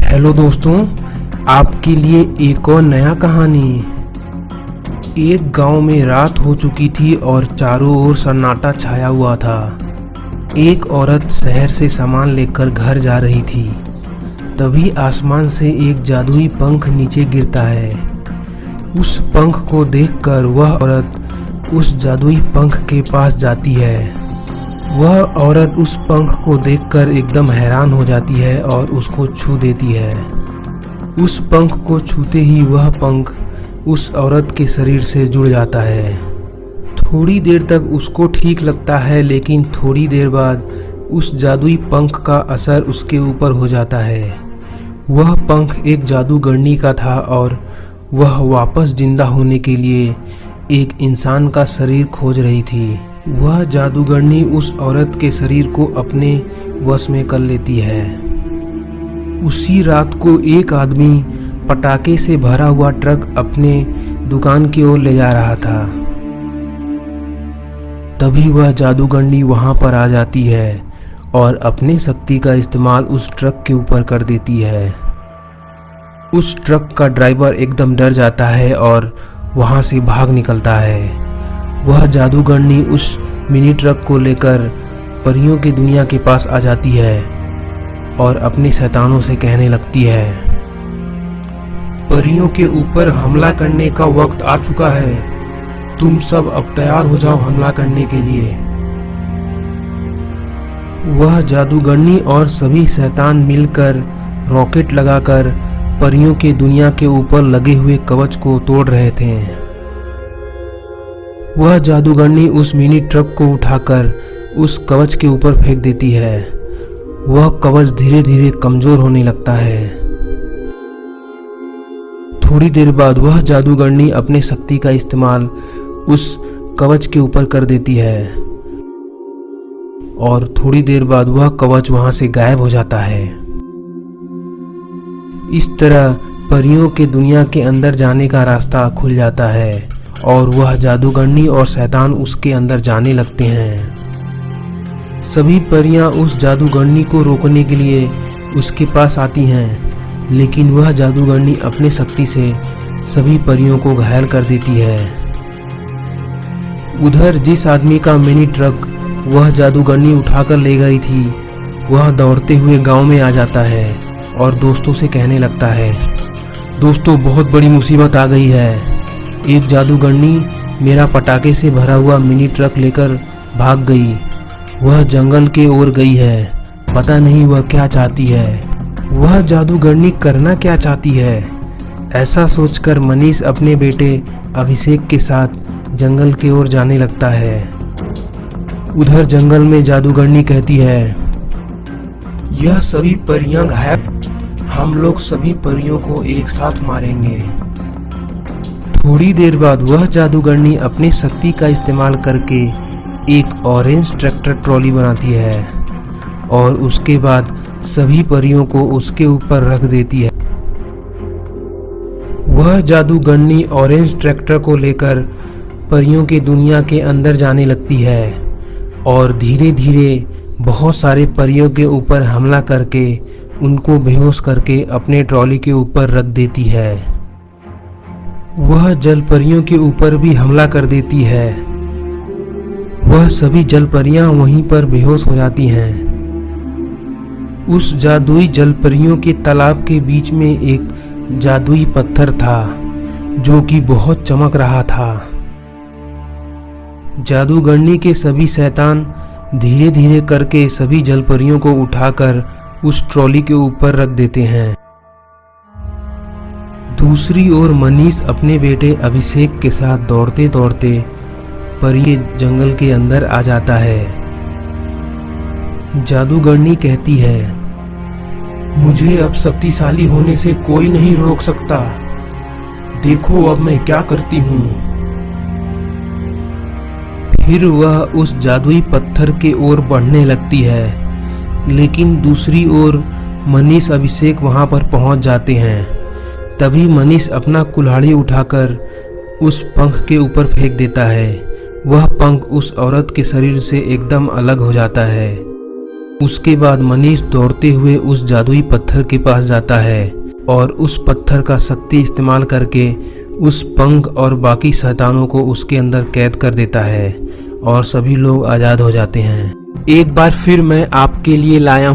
Hello दोस्तों, आपके लिए एक और नया कहानी। एक गांव में रात हो चुकी थी और चारों ओर सन्नाटा छाया हुआ था। एक औरत शहर से सामान लेकर घर जा रही थी। तभी आसमान से एक जादुई पंख नीचे गिरता है। उस पंख को देखकर वह औरत उस जादुई पंख के पास जाती है। वह औरत उस पंख को देखकर एकदम हैरान हो जाती है और उसको छू देती है। उस पंख को छूते ही वह पंख उस औरत के शरीर से जुड़ जाता है। थोड़ी देर तक उसको ठीक लगता है, लेकिन थोड़ी देर बाद उस जादुई पंख का असर उसके ऊपर हो जाता है। वह पंख एक जादूगरनी का था और वह वापस जिंदा होने के लिए एक इंसान का शरीर खोज रही थी। वह जादूगरनी उस औरत के शरीर को अपने वश में कर लेती है। उसी रात को एक आदमी पटाखे से भरा हुआ ट्रक अपने दुकान की ओर ले जा रहा था। तभी वह जादूगरनी वहां पर आ जाती है और अपनी शक्ति का इस्तेमाल उस ट्रक के ऊपर कर देती है। उस ट्रक का ड्राइवर एकदम डर जाता है और वहां से भाग निकलता है। वह जादूगरनी उस मिनी ट्रक को लेकर परियों की दुनिया के पास आ जाती है और अपने शैतानों से कहने लगती है, परियों के ऊपर हमला करने का वक्त आ चुका है। तुम सब अब तैयार हो जाओ हमला करने के लिए। वह जादूगरनी और सभी शैतान मिलकर रॉकेट लगाकर परियों की दुनिया के ऊपर लगे हुए कवच को तोड़ रहे थे। वह जादूगरनी उस मिनी ट्रक को उठाकर उस कवच के ऊपर फेंक देती है। वह कवच धीरे धीरे कमजोर होने लगता है। थोड़ी देर बाद वह जादूगरनी अपने शक्ति का इस्तेमाल उस कवच के ऊपर कर देती है और थोड़ी देर बाद वह कवच वहां से गायब हो जाता है। इस तरह परियों के दुनिया के अंदर जाने का रास्ता खुल जाता है और वह जादूगरनी और शैतान उसके अंदर जाने लगते हैं। सभी परियां उस जादूगरनी को रोकने के लिए उसके पास आती हैं, लेकिन वह जादूगरनी अपने शक्ति से सभी परियों को घायल कर देती है। उधर जिस आदमी का मिनी ट्रक वह जादूगरनी उठाकर ले गई थी, वह दौड़ते हुए गांव में आ जाता है और दोस्तों से कहने लगता है, दोस्तों बहुत बड़ी मुसीबत आ गई है। एक जादूगरनी मेरा पटाखे से भरा हुआ मिनी ट्रक लेकर भाग गई। वह जंगल के ओर गई है। पता नहीं वह क्या चाहती है। वह जादूगरनी करना क्या चाहती है? ऐसा सोचकर मनीष अपने बेटे अभिषेक के साथ जंगल की ओर जाने लगता है। उधर जंगल में जादूगरनी कहती है, यह सभी परियां घायल, हम लोग सभी परियों को एक साथ मारेंगे। थोड़ी देर बाद वह जादूगरनी अपनी शक्ति का इस्तेमाल करके एक ऑरेंज ट्रैक्टर ट्रॉली बनाती है और उसके बाद सभी परियों को उसके ऊपर रख देती है। वह जादूगरनी ऑरेंज ट्रैक्टर को लेकर परियों की दुनिया के अंदर जाने लगती है और धीरे धीरे बहुत सारे परियों के ऊपर हमला करके उनको बेहोश करके अपने ट्रॉली के ऊपर रख देती है। वह जल परियों के ऊपर भी हमला कर देती है। वह सभी जल परियां वहीं पर बेहोश हो जाती हैं। उस जादुई जल परियों के तालाब के बीच में एक जादुई पत्थर था जो कि बहुत चमक रहा था। जादूगरनी के सभी शैतान धीरे धीरे करके सभी जल परियों को उठाकर उस ट्रॉली के ऊपर रख देते हैं। दूसरी ओर मनीष अपने बेटे अभिषेक के साथ दौड़ते दौड़ते परी के जंगल के अंदर आ जाता है। जादूगरनी कहती है, मुझे अब शक्तिशाली होने से कोई नहीं रोक सकता। देखो अब मैं क्या करती हूँ। फिर वह उस जादुई पत्थर के ओर बढ़ने लगती है, लेकिन दूसरी ओर मनीष अभिषेक वहां पर पहुंच जाते हैं। तभी मनीष अपना कुल्हाड़ी उठाकर उस पंख के ऊपर फेंक देता है। वह पंख उस औरत के शरीर से एकदम अलग हो जाता है। उसके बाद मनीष दौड़ते हुए उस जादुई पत्थर के पास जाता है और उस पत्थर का शक्ति इस्तेमाल करके उस पंख और बाकी शैतानों को उसके अंदर कैद कर देता है और सभी लोग आज़ाद हो जाते हैं। एक बार फिर मैं आपके लिए लाया